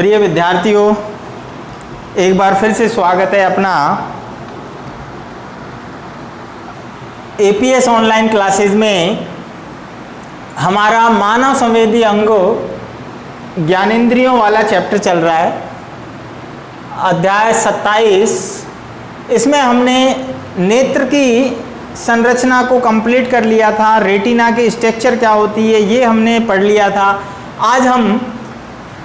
प्रिय विद्यार्थियों, एक बार फिर से स्वागत है अपना एपीएस ऑनलाइन क्लासेस में। हमारा मानव संवेदी अंगों ज्ञानेंद्रियों वाला चैप्टर चल रहा है, अध्याय 27। इसमें हमने नेत्र की संरचना को कंप्लीट कर लिया था, रेटिना की स्ट्रक्चर क्या होती है ये हमने पढ़ लिया था। आज हम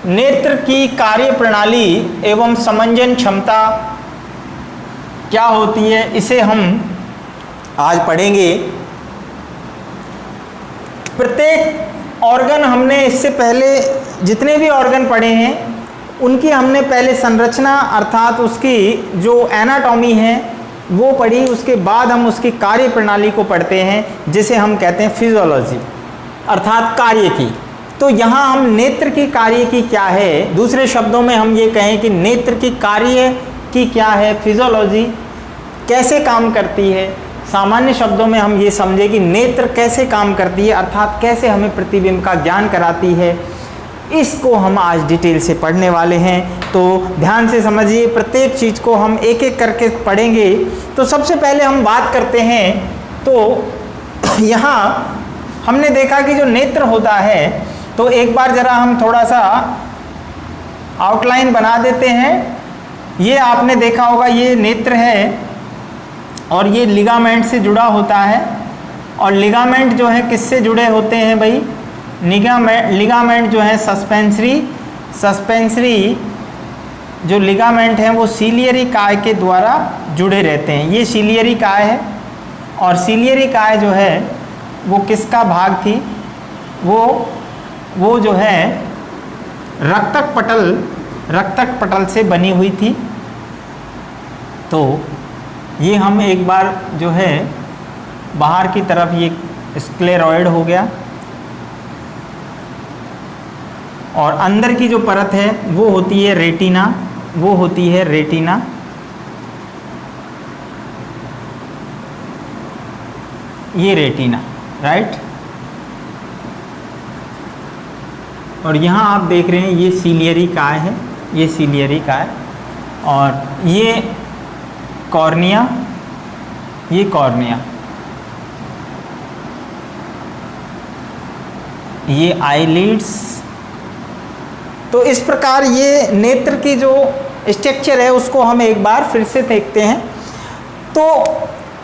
नेत्र की कार्य प्रणाली एवं समंजन क्षमता क्या होती है इसे हम आज पढ़ेंगे। प्रत्येक ऑर्गन हमने इससे पहले जितने भी ऑर्गन पढ़े हैं उनकी हमने पहले संरचना अर्थात उसकी जो एनाटॉमी है वो पढ़ी, उसके बाद हम उसकी कार्य प्रणाली को पढ़ते हैं जिसे हम कहते हैं फिजियोलॉजी अर्थात कार्य की। तो यहाँ हम नेत्र की कार्य की क्या है, दूसरे शब्दों में हम ये कहें कि नेत्र की कार्य की क्या है, फिजियोलॉजी कैसे काम करती है। सामान्य शब्दों में हम ये समझें कि नेत्र कैसे काम करती है अर्थात कैसे हमें प्रतिबिंब का ज्ञान कराती है, इसको हम आज डिटेल से पढ़ने वाले हैं। तो ध्यान से समझिए, प्रत्येक चीज़ को हम एक एक करके पढ़ेंगे। तो सबसे पहले हम बात करते हैं, तो यहाँ हमने देखा कि जो नेत्र होता है, तो एक बार ज़रा हम थोड़ा सा आउटलाइन बना देते हैं। ये आपने देखा होगा, ये नेत्र है और ये लिगामेंट से जुड़ा होता है। और लिगामेंट जो है किससे जुड़े होते हैं भाई? लिगामेंट जो है सस्पेंसरी जो लिगामेंट हैं वो सीलियरी काय के द्वारा जुड़े रहते हैं। ये सीलियरी काय है और सीलियरी काय जो है वो किसका भाग थी? वो जो है रक्तक पटल से बनी हुई थी। तो ये हम एक बार जो है बाहर की तरफ ये स्क्लेरॉइड हो गया और अंदर की जो परत है वो होती है रेटिना, ये रेटिना, राइट। और यहाँ आप देख रहे हैं ये सीलियरी काय है, ये सीलियरी काय, और ये कॉर्निया, ये आईलिड्स। तो इस प्रकार ये नेत्र की जो स्ट्रक्चर है उसको हम एक बार फिर से देखते हैं। तो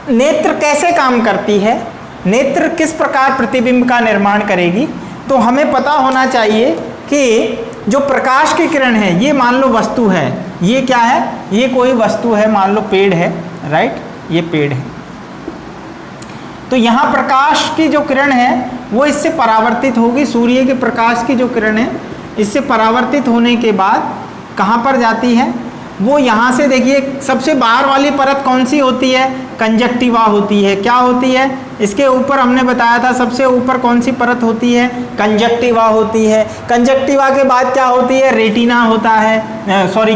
नेत्र कैसे काम करती है, नेत्र किस प्रकार प्रतिबिंब का निर्माण करेगी? तो हमें पता होना चाहिए कि जो प्रकाश की किरण है, ये मान लो वस्तु है, ये क्या है? ये कोई वस्तु है, मान लो पेड़ है, राइट, ये पेड़ है। तो यहाँ प्रकाश की जो किरण है वो इससे परावर्तित होगी, सूर्य के प्रकाश की जो किरण है इससे परावर्तित होने के बाद कहाँ पर जाती है? वो यहाँ से देखिए, सबसे बाहर वाली परत कौन सी होती है? कंजक्टिवा होती है। क्या होती है? इसके ऊपर हमने बताया था सबसे ऊपर कौन सी परत होती है? कंजक्टिवा होती है। कंजक्टिवा के बाद क्या होती है? रेटिना होता है,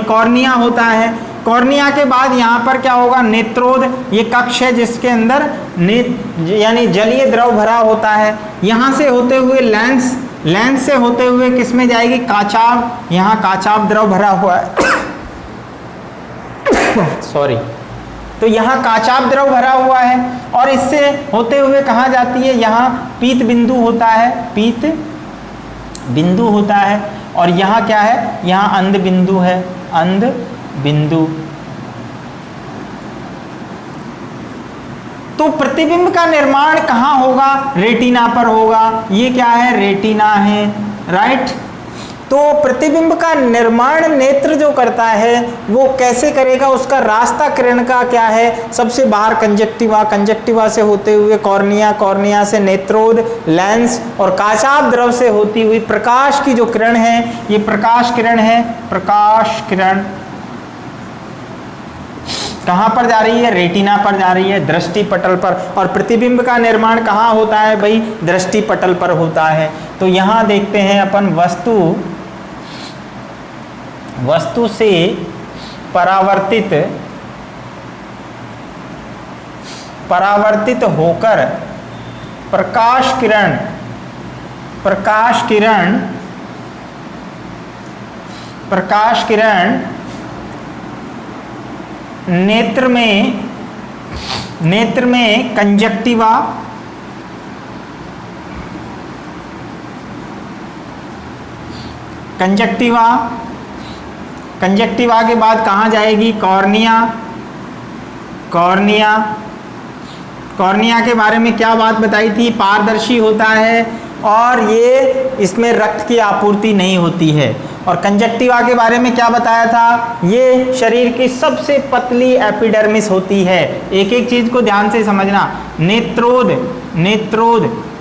कॉर्निया होता है। कॉर्निया के बाद यहाँ पर क्या होगा? नेत्रोद, ये कक्ष है जिसके अंदर यानी जलीय द्रव भरा होता है। यहाँ से होते हुए लेंस से होते हुए किस में जाएगी? काचाभ, यहाँ काचाभ द्रव भरा हुआ है सॉरी। तो यहाँ काचाभ द्रव भरा हुआ है और इससे होते हुए कहाँ जाती है? यहाँ पीत बिंदु होता है, और यहाँ क्या है? यहाँ अंध बिंदु है, अंध बिंदु। तो प्रतिबिंब का निर्माण कहाँ होगा? रेटिना पर होगा। ये क्या है? रेटिना है, राइट। तो प्रतिबिंब का निर्माण नेत्र जो करता है वो कैसे करेगा? उसका रास्ता किरण का क्या है? सबसे बाहर कंजक्टिवा से होते हुए कॉर्निया से नेत्रोद, लेंस और काचाभ द्रव से होती हुई प्रकाश की जो किरण है, ये प्रकाश किरण कहाँ पर जा रही है? रेटिना पर जा रही है, दृष्टि पटल पर। और प्रतिबिंब का निर्माण कहाँ होता है भाई? दृष्टि पटल पर होता है। तो यहाँ देखते हैं अपन वस्तु से परावर्तित होकर प्रकाश किरण प्रकाश किरण नेत्र में कंजक्टिवा के बाद कहाँ जाएगी? कॉर्निया के बारे में क्या बात बताई थी? पारदर्शी होता है और ये इसमें रक्त की आपूर्ति नहीं होती है। और कंजक्टिवा के बारे में क्या बताया था? ये शरीर की सबसे पतली एपिडर्मिस होती है। एक एक चीज को ध्यान से समझना। नेत्रोद,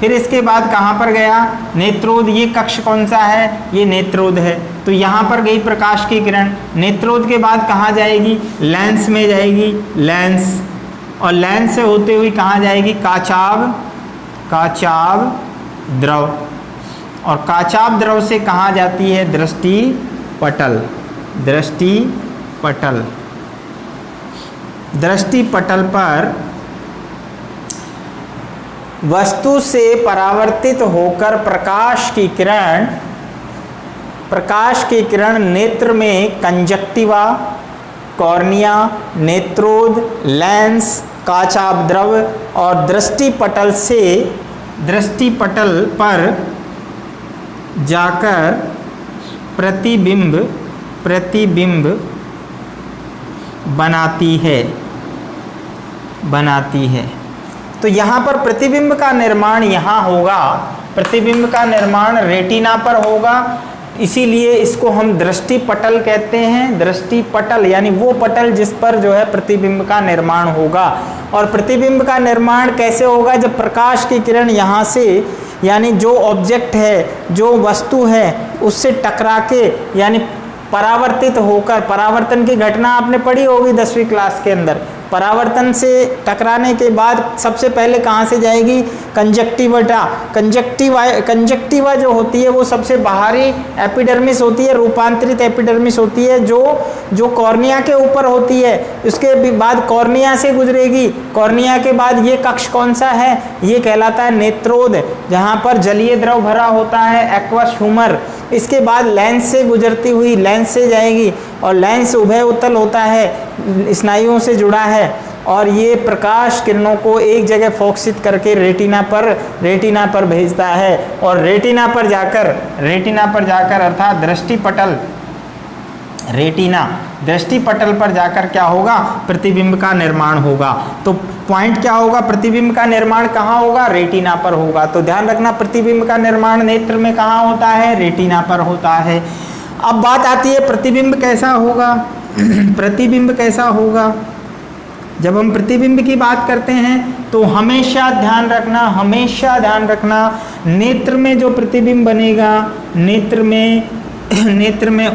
फिर इसके बाद कहाँ पर गया? नेत्रोद, ये कक्ष कौन सा है? ये नेत्रोद है। तो यहाँ पर गई प्रकाश की किरण। नेत्रोद के बाद कहाँ जाएगी? लेंस में जाएगी, लेंस, और लेंस से होते हुए कहाँ जाएगी? काचाभ द्रव, और काचाभ द्रव से कहाँ जाती है? दृष्टि पटल पर वस्तु से परावर्तित होकर प्रकाश की किरण नेत्र में कंजक्टिवा, कॉर्निया, नेत्रोद, लेंस, काचाभ द्रव और दृष्टि पटल पर जाकर प्रतिबिंब बनाती है। तो यहाँ पर प्रतिबिंब का निर्माण यहाँ होगा, प्रतिबिंब का निर्माण रेटिना पर होगा, इसीलिए इसको हम दृष्टि पटल कहते हैं। दृष्टि पटल यानी वो पटल जिस पर जो है प्रतिबिंब का निर्माण होगा। और प्रतिबिंब का निर्माण कैसे होगा? जब प्रकाश की किरण यहाँ से यानी जो ऑब्जेक्ट है, जो वस्तु है, उससे टकरा के यानी परावर्तित होकर, परावर्तन की घटना आपने पढ़ी होगी 10वीं क्लास के अंदर। परावर्तन से टकराने के बाद सबसे पहले कहाँ से जाएगी? कंजक्टिवा जो होती है वो सबसे बाहरी एपिडर्मिस होती है, रूपांतरित एपिडर्मिस होती है जो कॉर्निया के ऊपर होती है। उसके बाद कॉर्निया से गुजरेगी। कॉर्निया के बाद ये कक्ष कौन सा है? ये कहलाता है नेत्रोद, जहाँ पर जलीय द्रव भरा होता है, एक्वस ह्यूमर। इसके बाद लेंस से गुजरती हुई लेंस से जाएगी, और लेंस उभय उत्तल होता है, स्नायुओं से जुड़ा है, और ये प्रकाश किरणों को एक जगह फोकसित करके रेटिना पर भेजता है। और रेटिना पर जाकर अर्थात दृष्टि पटल पर जाकर क्या होगा? प्रतिबिंब का निर्माण होगा। तो पॉइंट क्या होगा? प्रतिबिंब का निर्माण कहाँ होगा? रेटिना पर होगा। तो ध्यान रखना, प्रतिबिंब का निर्माण नेत्र में कहाँ होता है? रेटिना पर होता है। अब बात आती है प्रतिबिंब कैसा होगा? प्रतिबिंब कैसा होगा? जब हम प्रतिबिंब की बात करते हैं तो हमेशा ध्यान रखना नेत्र में जो प्रतिबिंब बनेगा, नेत्र में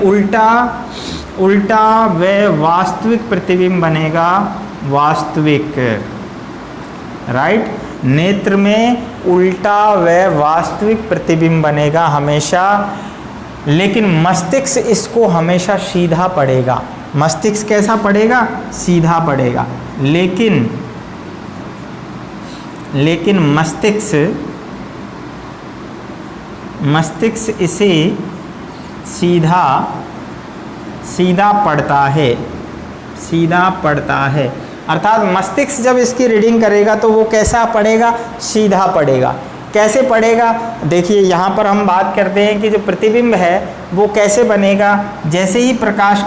उल्टा व वास्तविक प्रतिबिंब बनेगा, वास्तविक, राइट। नेत्र में उल्टा व वास्तविक प्रतिबिंब बनेगा हमेशा, लेकिन मस्तिष्क इसको हमेशा सीधा पढ़ेगा। मस्तिष्क कैसा पढ़ेगा? सीधा पढ़ेगा। लेकिन मस्तिष्क इसे सीधा पढ़ता है। अर्थात मस्तिष्क जब इसकी रीडिंग करेगा तो वो कैसा पढ़ेगा? सीधा पढ़ेगा। कैसे पढ़ेगा? देखिए यहाँ पर हम बात करते हैं कि जो प्रतिबिंब है वो कैसे बनेगा। जैसे ही प्रकाश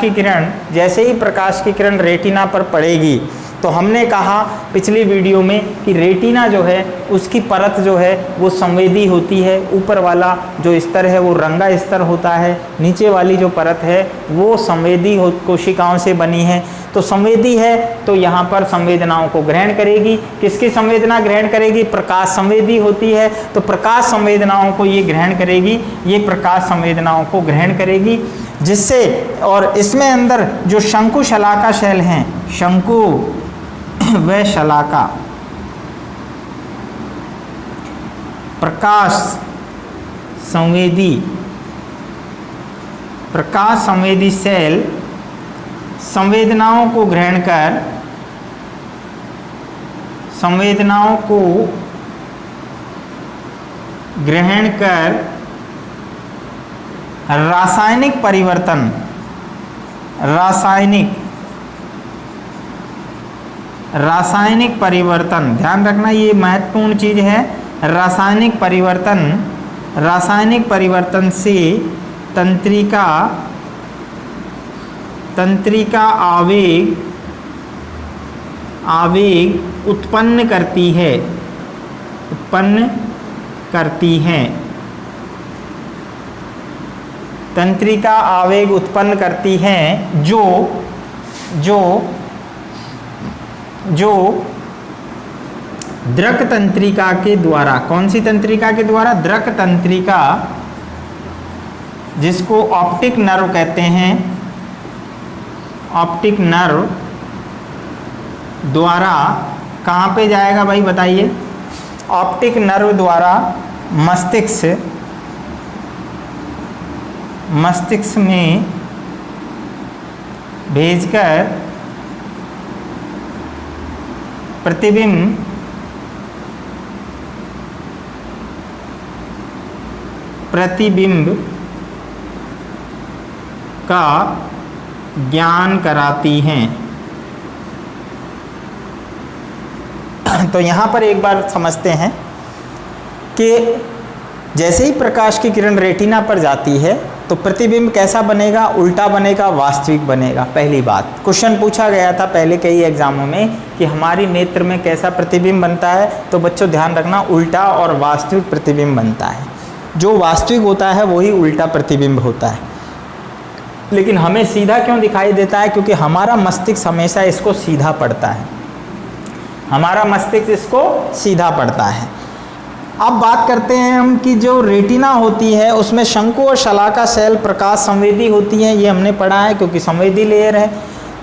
की किरण रेटिना पर पड़ेगी, तो हमने कहा पिछली वीडियो में कि रेटिना जो है उसकी परत जो है वो संवेदी होती है। ऊपर वाला जो स्तर है वो रंगा स्तर होता है, नीचे वाली जो परत है वो संवेदी कोशिकाओं से बनी है। तो संवेदी है तो यहाँ पर संवेदनाओं को ग्रहण करेगी। किसकी संवेदना ग्रहण करेगी? प्रकाश संवेदी होती है, तो प्रकाश संवेदनाओं को ये ग्रहण करेगी, ये प्रकाश संवेदनाओं को ग्रहण करेगी, जिससे और इसमें अंदर जो शंकु शलाका शैल हैं, शंकु व शलाका प्रकाश संवेदी सेल संवेदनाओं को ग्रहण कर रासायनिक परिवर्तन रासायनिक परिवर्तन, ध्यान रखना ये महत्वपूर्ण चीज है। रासायनिक परिवर्तन से तंत्रिका आवेग उत्पन्न करती है। तंत्रिका आवेग उत्पन्न करती है जो द्रक तंत्रिका के द्वारा, कौन सी तंत्रिका के द्वारा? द्रक तंत्रिका, जिसको ऑप्टिक नर्व कहते हैं, ऑप्टिक नर्व द्वारा कहाँ पे जाएगा भाई बताइए? ऑप्टिक नर्व द्वारा मस्तिष्क में भेजकर प्रतिबिंब का ज्ञान कराती हैं। तो यहाँ पर एक बार समझते हैं कि जैसे ही प्रकाश की किरण रेटिना पर जाती है तो प्रतिबिंब कैसा बनेगा? उल्टा बनेगा, वास्तविक बनेगा। पहली बात, क्वेश्चन पूछा गया था पहले कई एग्जामों में कि हमारी नेत्र में कैसा प्रतिबिंब बनता है, तो बच्चों ध्यान रखना उल्टा और वास्तविक प्रतिबिंब बनता है। जो वास्तविक होता है वही उल्टा प्रतिबिंब होता है। लेकिन हमें सीधा क्यों दिखाई देता है? क्योंकि हमारा मस्तिष्क हमेशा इसको सीधा पढ़ता है, हमारा मस्तिष्क इसको सीधा पढ़ता है। अब बात करते हैं हम कि जो रेटिना होती है उसमें शंकु और शलाका सेल प्रकाश संवेदी होती हैं, ये हमने पढ़ा है क्योंकि संवेदी लेयर है।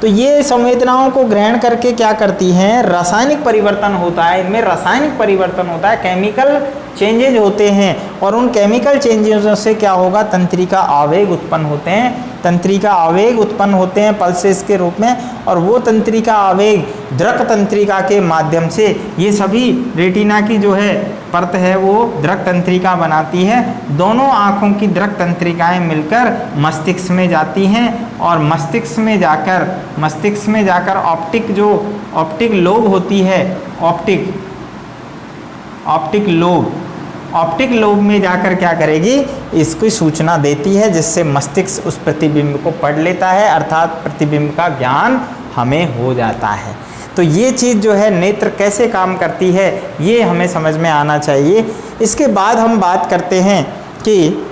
तो ये संवेदनाओं को ग्रहण करके क्या करती हैं? रासायनिक परिवर्तन होता है, इनमें रासायनिक परिवर्तन होता है, केमिकल चेंजेज होते हैं, और उन केमिकल चेंजेसों से क्या होगा? तंत्रिका आवेग उत्पन्न होते हैं, तंत्रिका आवेग उत्पन्न होते हैं पल्सेस के रूप में, और वो तंत्रिका आवेग द्रक तंत्रिका के माध्यम से, ये सभी रेटिना की जो है परत है वो द्रक तंत्रिका बनाती है। दोनों आँखों की द्रक तंत्रिकाएं मिलकर मस्तिष्क में जाती हैं, और मस्तिष्क में जाकर ऑप्टिक लोब होती है, ऑप्टिक लोब में जाकर क्या करेगी? इसकी सूचना देती है, जिससे मस्तिष्क उस प्रतिबिंब को पढ़ लेता है, अर्थात प्रतिबिंब का ज्ञान हमें हो जाता है। तो ये चीज़ जो है नेत्र कैसे काम करती है ये हमें समझ में आना चाहिए। इसके बाद हम बात करते हैं कि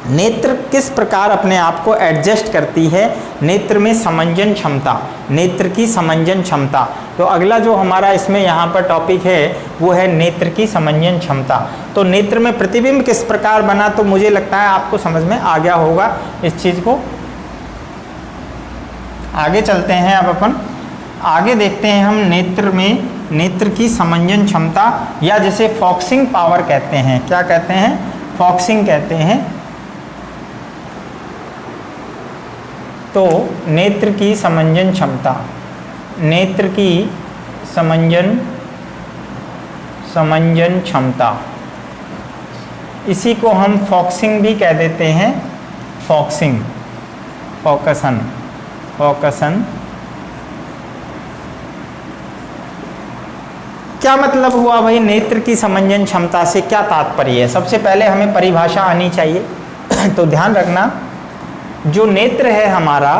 नेत्र किस प्रकार अपने आप को एडजस्ट करती है। नेत्र में समंजन क्षमता, नेत्र की समंजन क्षमता। तो अगला जो हमारा इसमें यहाँ पर टॉपिक है वो है नेत्र की समंजन क्षमता। तो नेत्र में प्रतिबिंब किस प्रकार बना, तो मुझे लगता है आपको समझ में आ गया होगा इस चीज़ को। आगे चलते हैं, अब अपन आगे देखते हैं हम नेत्र में नेत्र की समंजन क्षमता, या जिसे फॉक्सिंग पावर कहते हैं। क्या कहते हैं? फॉक्सिंग कहते हैं। तो नेत्र की समंजन क्षमता, नेत्र की समंजन क्षमता, इसी को हम फॉक्सिंग भी कह देते हैं। फॉक्सिंग, फोकसन। क्या मतलब हुआ भाई? नेत्र की समंजन क्षमता से क्या तात्पर्य है? सबसे पहले हमें परिभाषा आनी चाहिए। तो ध्यान रखना, जो नेत्र है हमारा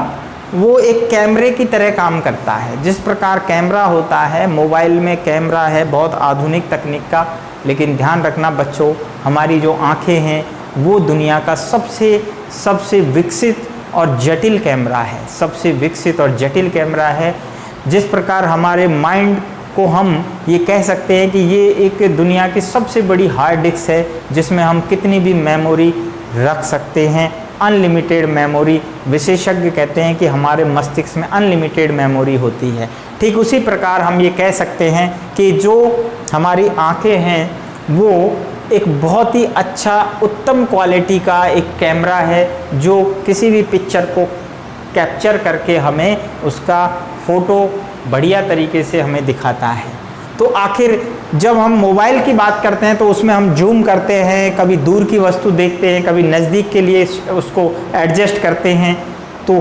वो एक कैमरे की तरह काम करता है। जिस प्रकार कैमरा होता है, मोबाइल में कैमरा है बहुत आधुनिक तकनीक का, लेकिन ध्यान रखना बच्चों, हमारी जो आँखें हैं वो दुनिया का सबसे विकसित और जटिल कैमरा है, सबसे विकसित और जटिल कैमरा है। जिस प्रकार हमारे माइंड को हम ये कह सकते हैं कि ये एक दुनिया की सबसे बड़ी हार्ड डिस्क है, जिसमें हम कितनी भी मेमोरी रख सकते हैं, अनलिमिटेड मेमोरी। विशेषज्ञ कहते हैं कि हमारे मस्तिष्क में अनलिमिटेड मेमोरी होती है। ठीक उसी प्रकार हम ये कह सकते हैं कि जो हमारी आँखें हैं वो एक बहुत ही अच्छा उत्तम क्वालिटी का एक कैमरा है, जो किसी भी पिक्चर को कैप्चर करके हमें उसका फ़ोटो बढ़िया तरीके से हमें दिखाता है। तो आखिर जब हम मोबाइल की बात करते हैं तो उसमें हम जूम करते हैं, कभी दूर की वस्तु देखते हैं, कभी नज़दीक के लिए उसको एडजस्ट करते हैं। तो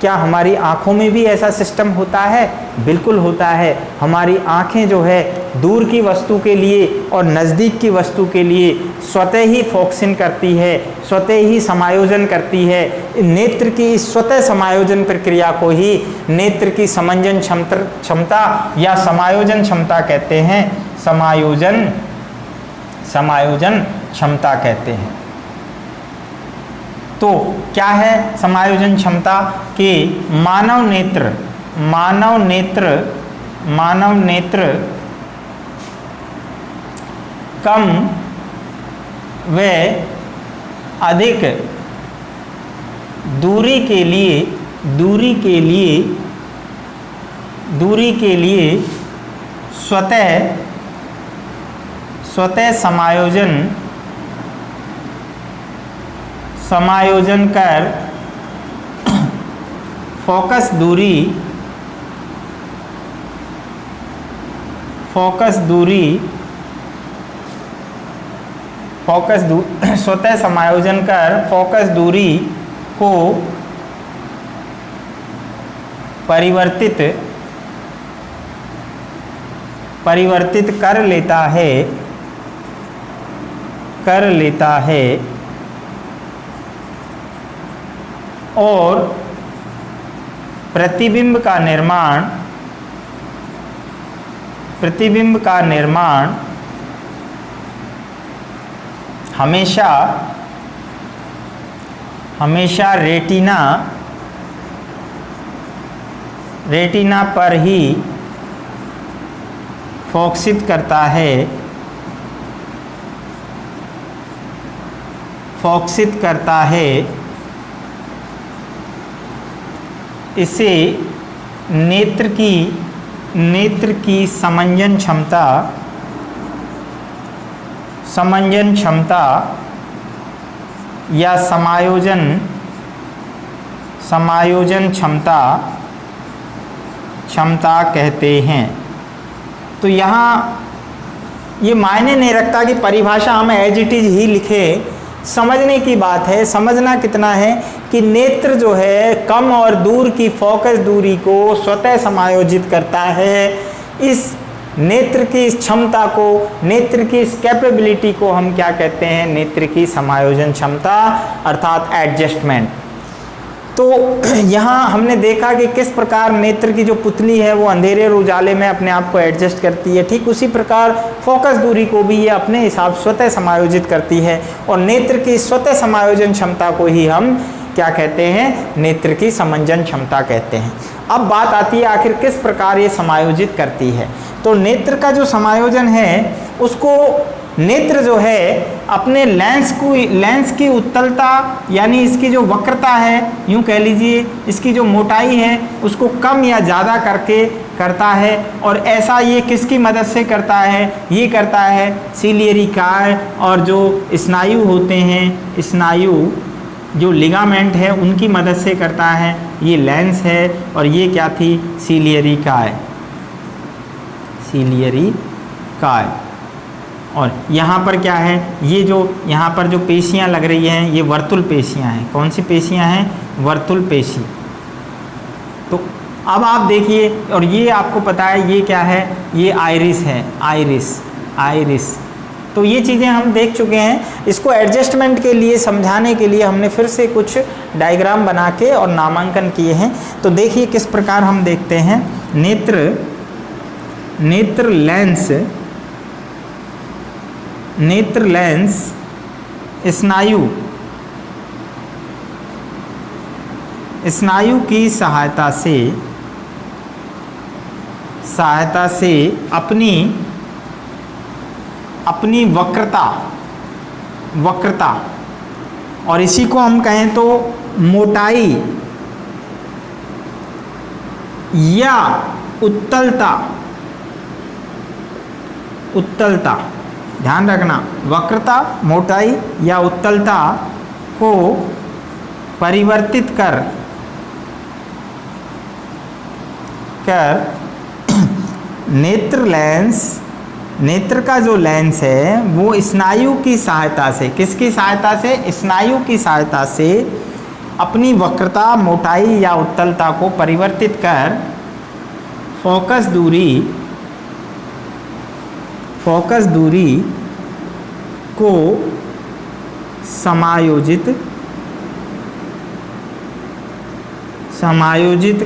क्या हमारी आँखों में भी ऐसा सिस्टम होता है? बिल्कुल होता है। हमारी आँखें जो है दूर की वस्तु के लिए और नज़दीक की वस्तु के लिए स्वतः ही फोकसिंग करती है, स्वतः ही समायोजन करती है। नेत्र की इस स्वतः समायोजन प्रक्रिया को ही नेत्र की समंजन क्षमता या समायोजन क्षमता कहते हैं। समायोजन क्षमता कहते हैं। तो क्या है समायोजन क्षमता? कि मानव नेत्र कम व अधिक दूरी के लिए स्वतः समायोजन कर फोकस स्वतः समायोजन कर फोकस दूरी को परिवर्तित कर लेता है और प्रतिबिंब का निर्माण हमेशा रेटिना पर ही फोकसित करता है। इसे नेत्र की समंजन क्षमता या समायोजन क्षमता कहते हैं। तो यहाँ ये मायने नहीं रखता कि परिभाषा हम एज इट इज ही लिखे, समझने की बात है। समझना कितना है कि नेत्र जो है कम और दूर की फोकस दूरी को स्वतः समायोजित करता है। इस नेत्र की इस क्षमता को, नेत्र की इस कैपेबिलिटी को हम क्या कहते हैं? नेत्र की समायोजन क्षमता अर्थात एडजस्टमेंट। तो यहाँ हमने देखा कि किस प्रकार नेत्र की जो पुतली है वो अंधेरे और उजाले में अपने आप को एडजस्ट करती है। ठीक उसी प्रकार फोकस दूरी को भी ये अपने हिसाब स्वतः समायोजित करती है और नेत्र की स्वतः समायोजन क्षमता को ही हम क्या कहते हैं? नेत्र की समंजन क्षमता कहते हैं। अब बात आती है आखिर किस प्रकार ये समायोजित करती है। तो नेत्र का जो समायोजन है उसको नेत्र जो है अपने लेंस की उत्तलता यानी इसकी जो वक्रता है, यूँ कह लीजिए इसकी जो मोटाई है उसको कम या ज़्यादा करके करता है। और ऐसा ये किसकी मदद से करता है? ये करता है सीलियरी काय और जो स्नायु होते हैं, स्नायु जो लिगामेंट है उनकी मदद से करता है। ये लेंस है और ये क्या थी? सीलियरी काय। और यहाँ पर क्या है? ये जो यहाँ पर जो पेशियाँ लग रही हैं ये वर्तुल पेशियाँ हैं। कौन सी पेशियाँ हैं? वर्तुल पेशी। तो अब आप देखिए, और ये आपको पता है ये क्या है? ये आइरिस है, आइरिस। तो ये चीज़ें हम देख चुके हैं। इसको एडजस्टमेंट के लिए समझाने के लिए हमने फिर से कुछ डायग्राम बना के और नामांकन किए हैं। तो देखिए किस प्रकार हम देखते हैं। नेत्र लेंस स्नायु की सहायता से अपनी वक्रता और इसी को हम कहें तो मोटाई या उत्तलता, ध्यान रखना, वक्रता, मोटाई या उत्तलता को परिवर्तित कर नेत्र का जो लेंस है वो स्नायु की सहायता से, किसकी सहायता से? स्नायु की सहायता से अपनी वक्रता, मोटाई या उत्तलता को परिवर्तित कर फोकस दूरी को समायोजित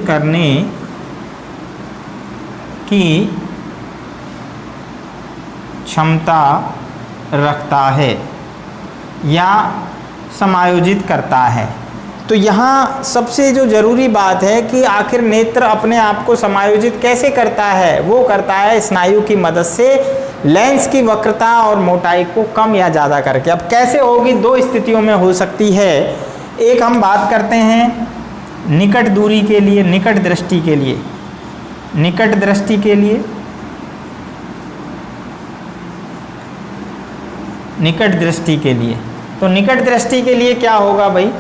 करने की क्षमता रखता है या समायोजित करता है। तो यहाँ सबसे जो ज़रूरी बात है कि आखिर नेत्र अपने आप को समायोजित कैसे करता है, वो करता है स्नायु की मदद से लेंस की वक्रता और मोटाई को कम या ज़्यादा करके। अब कैसे होगी, दो स्थितियों में हो सकती है। एक हम बात करते हैं निकट दूरी के लिए, निकट दृष्टि के लिए, निकट दृष्टि के लिए, निकट दृष्टि के लिए। तो निकट दृष्टि के लिए क्या होगा भाई,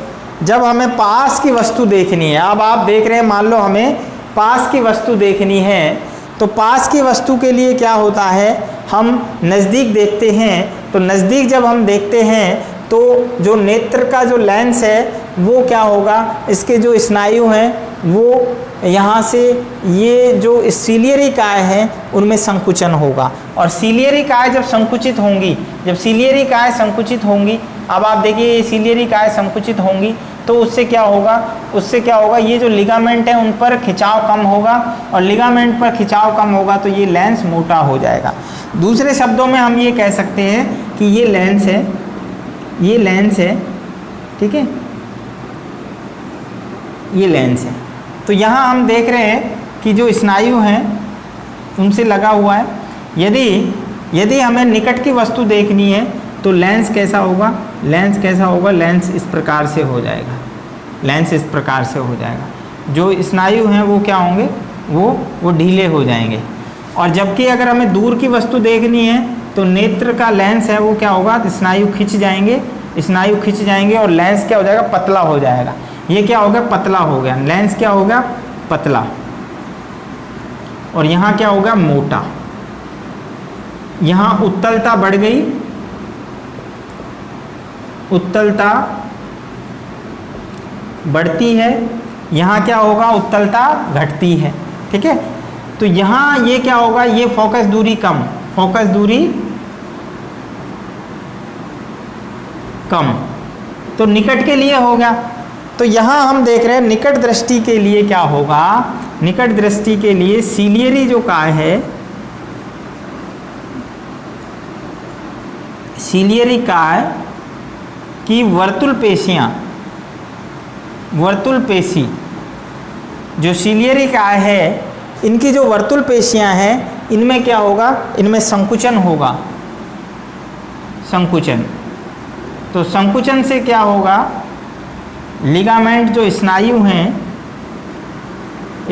जब हमें पास की वस्तु देखनी है, अब आप देख रहे हैं, मान लो हमें पास की वस्तु देखनी है, तो पास की वस्तु के लिए क्या होता है, हम नज़दीक देखते हैं। तो नज़दीक जब हम देखते हैं तो जो नेत्र का जो लेंस है वो क्या होगा, इसके जो स्नायु हैं वो यहाँ से ये जो सीलियरी काय हैं उनमें संकुचन होगा, और सीलियरी काय जब संकुचित होंगी, जब सीलियरी काय संकुचित होंगी, अब आप देखिए ये सीलियरी काय संकुचित होंगी तो उससे क्या होगा, उससे क्या होगा, ये जो लिगामेंट है उन पर खिंचाव कम होगा, और लिगामेंट पर खिंचाव कम होगा तो ये लेंस मोटा हो जाएगा। दूसरे शब्दों में हम ये कह सकते हैं कि ये लेंस है, ये लेंस है, ठीक है, ये लेंस है। तो यहाँ हम देख रहे हैं कि जो स्नायु हैं उनसे लगा हुआ है। यदि हमें निकट की वस्तु देखनी है तो लेंस कैसा होगा, लेंस कैसा होगा, लेंस इस प्रकार से हो जाएगा, लेंस इस प्रकार से हो जाएगा। जो स्नायु हैं वो क्या होंगे, वो ढीले हो जाएंगे। और जबकि अगर हमें दूर की वस्तु देखनी है तो नेत्र का लेंस है वो क्या होगा, स्नायु खिंच जाएंगे, स्नायु खिंच जाएंगे और लेंस क्या हो जाएगा, पतला हो जाएगा। ये क्या हो गया, पतला हो गया, लेंस क्या हो गया, पतला, और यहाँ क्या होगा, मोटा। यहाँ उत्तलता बढ़ गई, उत्तलता बढ़ती है, यहाँ क्या होगा, उत्तलता घटती है, ठीक है। तो यहाँ ये क्या होगा, ये फोकस दूरी कम, फोकस दूरी कम, तो निकट के लिए हो गया। तो यहाँ हम देख रहे हैं निकट दृष्टि के लिए क्या होगा, निकट दृष्टि के लिए सीलियरी जो काय है, सीलियरी काय की वर्तुल पेशियाँ, वर्तुल पेशी जो सीलियरी काय है, इनकी जो वर्तुल पेशियाँ हैं इनमें क्या होगा, इनमें संकुचन होगा, संकुचन। तो संकुचन से क्या होगा, लिगामेंट जो स्नायु हैं,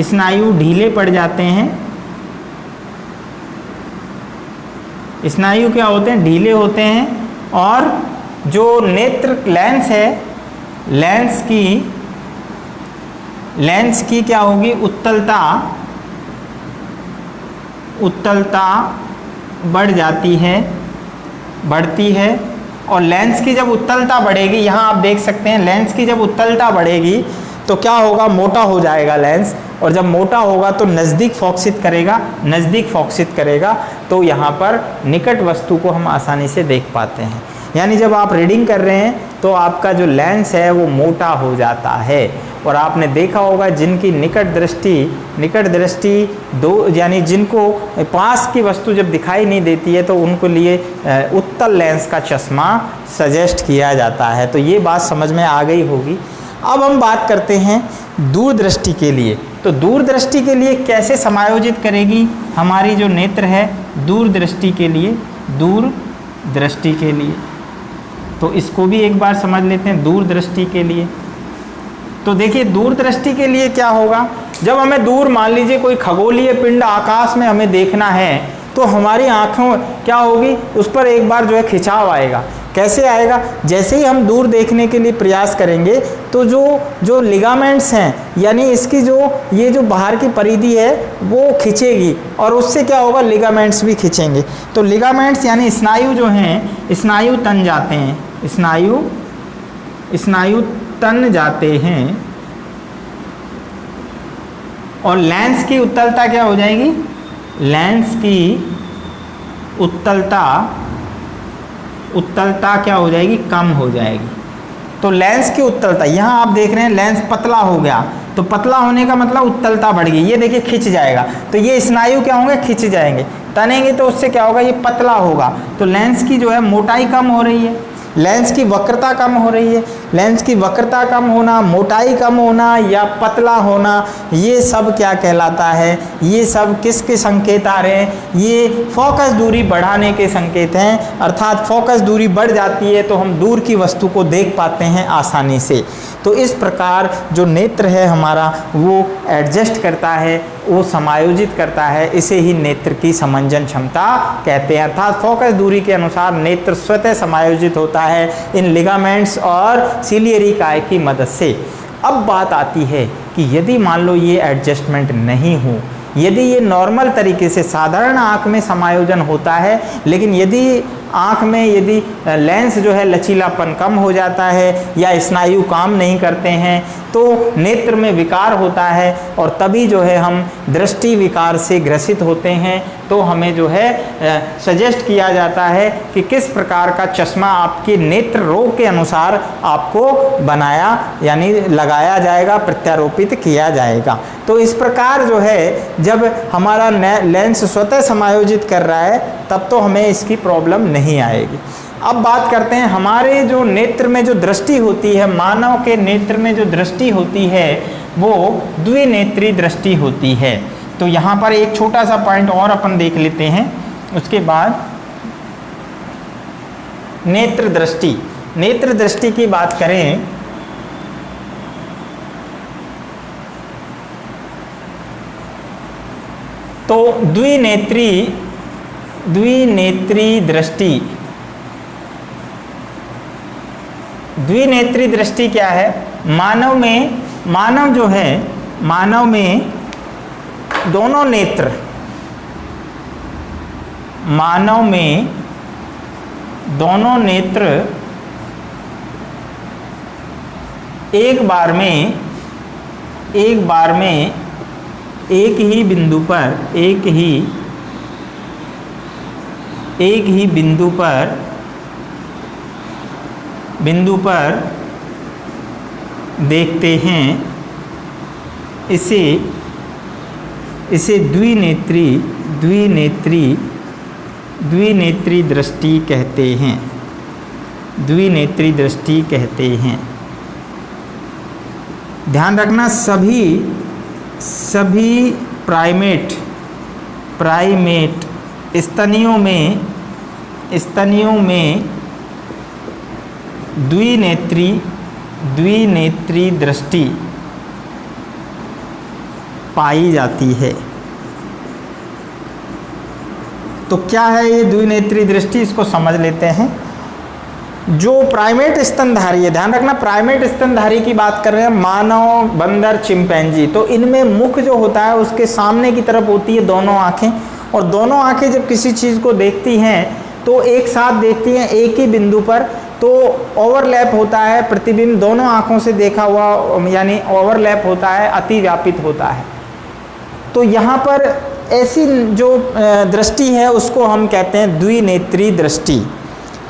स्नायु ढीले पड़ जाते हैं, स्नायु क्या होते हैं, ढीले होते हैं, और जो नेत्र लेंस है, लेंस की क्या होगी, उत्तलता बढ़ जाती है, बढ़ती है। और लेंस की जब उत्तलता बढ़ेगी, यहाँ आप देख सकते हैं लेंस की जब उत्तलता बढ़ेगी तो क्या होगा, मोटा हो जाएगा लेंस, और जब मोटा होगा तो नज़दीक फोकसित करेगा, नज़दीक फोकसित करेगा, तो यहाँ पर निकट वस्तु को हम आसानी से देख पाते हैं। यानी जब आप रीडिंग कर रहे हैं तो आपका जो लेंस है वो मोटा हो जाता है। और आपने देखा होगा जिनकी निकट दृष्टि दो, यानी जिनको पास की वस्तु जब दिखाई नहीं देती है तो उनको लिए उत्तल लेंस का चश्मा सजेस्ट किया जाता है। तो ये बात समझ में आ गई होगी। अब हम बात करते हैं दूरदृष्टि के लिए। तो दूरदृष्टि के लिए कैसे समायोजित करेगी हमारी जो नेत्र है दूरदृष्टि के लिए, दूरदृष्टि के लिए। तो इसको भी एक बार समझ लेते हैं दूरदृष्टि के लिए। तो देखिए दूरदृष्टि के लिए क्या होगा, जब हमें दूर मान लीजिए कोई खगोलीय पिंड आकाश में हमें देखना है तो हमारी आँखों क्या होगी, उस पर एक बार जो है खिंचाव आएगा। कैसे आएगा, जैसे ही हम दूर देखने के लिए प्रयास करेंगे तो जो लिगामेंट्स हैं, यानी इसकी ये जो बाहर की परिधि है वो खिंचेगी और उससे क्या होगा, लिगामेंट्स भी खिंचेंगे। तो लिगामेंट्स यानी स्नायु जो हैं, स्नायु तन जाते हैं, स्नायु तन जाते हैं और लेंस की उत्तलता क्या हो जाएगी, लेंस की उत्तलता क्या हो जाएगी, कम हो जाएगी। तो लेंस की उत्तलता, यहाँ आप देख रहे हैं लेंस पतला हो गया, तो पतला होने का मतलब उत्तलता बढ़ गई, ये देखिए खिंच जाएगा, तो ये स्नायु क्या होंगे, खिंच जाएंगे। तनेंगे तो उससे क्या होगा, ये पतला होगा, तो लेंस की जो है मोटाई कम हो रही है, लेंस की वक्रता कम हो रही है। लेंस की वक्रता कम होना, मोटाई कम होना या पतला होना, ये सब क्या कहलाता है, ये सब किसके संकेत आ रहे हैं, ये फोकस दूरी बढ़ाने के संकेत हैं। अर्थात फोकस दूरी बढ़ जाती है तो हम दूर की वस्तु को देख पाते हैं आसानी से। तो इस प्रकार जो नेत्र है हमारा वो एडजस्ट करता है, वो समायोजित करता है, इसे ही नेत्र की समंजन क्षमता कहते हैं। अर्थात फोकस दूरी के अनुसार नेत्र स्वतः समायोजित होता है इन लिगामेंट्स और सिलियरी काय की मदद से। अब बात आती है कि यदि मान लो ये एडजस्टमेंट नहीं हो, यदि ये नॉर्मल तरीके से साधारण आँख में समायोजन होता है, लेकिन यदि आँख में यदि लेंस जो है लचीलापन कम हो जाता है या स्नायु काम नहीं करते हैं तो नेत्र में विकार होता है और तभी जो है हम दृष्टि विकार से ग्रसित होते हैं। तो हमें जो है सजेस्ट किया जाता है कि किस प्रकार का चश्मा आपके नेत्र रोग के अनुसार आपको बनाया यानी लगाया जाएगा, प्रत्यारोपित किया जाएगा। तो इस प्रकार जो है जब हमारा लेंस स्वतः समायोजित कर रहा है तब तो हमें इसकी प्रॉब्लम नहीं आएगी। अब बात करते हैं हमारे जो नेत्र में जो दृष्टि होती है, मानव के नेत्र में जो दृष्टि होती है वो द्विनेत्री दृष्टि होती है। तो यहाँ पर एक छोटा सा पॉइंट और अपन देख लेते हैं, उसके बाद नेत्र दृष्टि। नेत्र दृष्टि की बात करें तो द्विनेत्री दृष्टि क्या है, मानव में दोनों नेत्र, एक बार में एक ही बिंदु पर देखते हैं, इसे द्विनेत्री दृष्टि कहते हैं। ध्यान रखना सभी प्राइमेट स्तनियों में द्विनेत्री दृष्टि पाई जाती है। तो क्या है ये द्विनेत्री दृष्टि, इसको समझ लेते हैं। जो प्राइमेट स्तनधारी है, ध्यान रखना प्राइमेट स्तनधारी की बात कर रहे हैं, मानव, बंदर, चिंपैंजी, तो इनमें मुख जो होता है उसके सामने की तरफ होती है दोनों आँखें, और दोनों आँखें जब किसी चीज़ को देखती हैं तो एक साथ देखती हैं एक ही बिंदु पर, तो ओवरलैप होता है, प्रतिबिंब दोनों आँखों से देखा हुआ यानी ओवरलैप होता है, अतिव्यापित होता है। तो यहाँ पर ऐसी जो दृष्टि है उसको हम कहते हैं द्विनेत्री दृष्टि।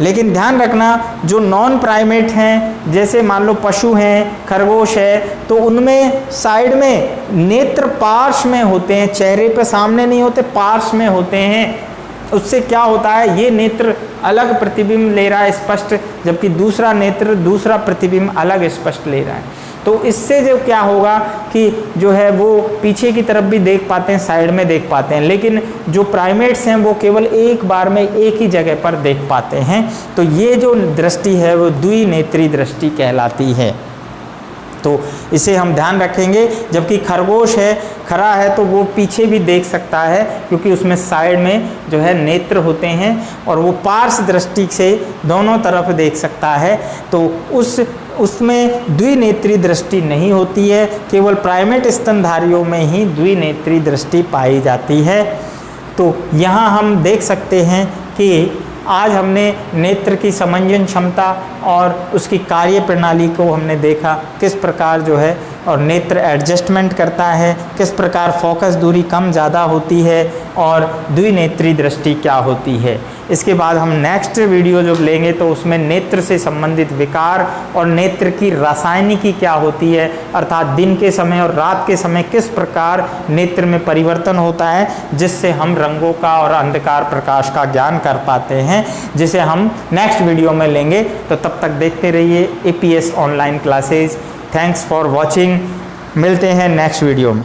लेकिन ध्यान रखना जो नॉन प्राइमेट हैं, जैसे मान लो पशु हैं, खरगोश है, तो उनमें साइड में नेत्र पार्श्व में होते हैं, चेहरे पे सामने नहीं होते, पार्श्व में होते हैं। उससे क्या होता है, ये नेत्र अलग प्रतिबिंब ले रहा है स्पष्ट, जबकि दूसरा नेत्र दूसरा प्रतिबिंब अलग स्पष्ट ले रहा है। तो इससे जो क्या होगा कि जो है वो पीछे की तरफ भी देख पाते हैं, साइड में देख पाते हैं, लेकिन जो प्राइमेट्स हैं वो केवल एक बार में एक ही जगह पर देख पाते हैं। तो ये जो दृष्टि है वो द्विनेत्री दृष्टि कहलाती है। तो इसे हम ध्यान रखेंगे। जबकि खरगोश है, खरा है, तो वो पीछे भी देख सकता है क्योंकि उसमें साइड में जो है नेत्र होते हैं और वो पार्श्व दृष्टि से दोनों तरफ देख सकता है। तो उसमें द्विनेत्री दृष्टि नहीं होती है, केवल प्राइमेट स्तनधारियों में ही द्विनेत्री दृष्टि पाई जाती है। तो यहाँ हम देख सकते हैं कि आज हमने नेत्र की समंजन क्षमता और उसकी कार्य प्रणाली को हमने देखा, किस प्रकार जो है और नेत्र एडजस्टमेंट करता है, किस प्रकार फोकस दूरी कम ज़्यादा होती है और द्विनेत्री दृष्टि क्या होती है। इसके बाद हम नेक्स्ट वीडियो जो लेंगे तो उसमें नेत्र से संबंधित विकार और नेत्र की रासायनिकी क्या होती है, अर्थात दिन के समय और रात के समय किस प्रकार नेत्र में परिवर्तन होता है, जिससे हम रंगों का और अंधकार प्रकाश का ज्ञान कर पाते हैं, जिसे हम नेक्स्ट वीडियो में लेंगे। तो तब तक देखते रहिए APS online classes. Thanks for watching. मिलते हैं नेक्स्ट वीडियो में।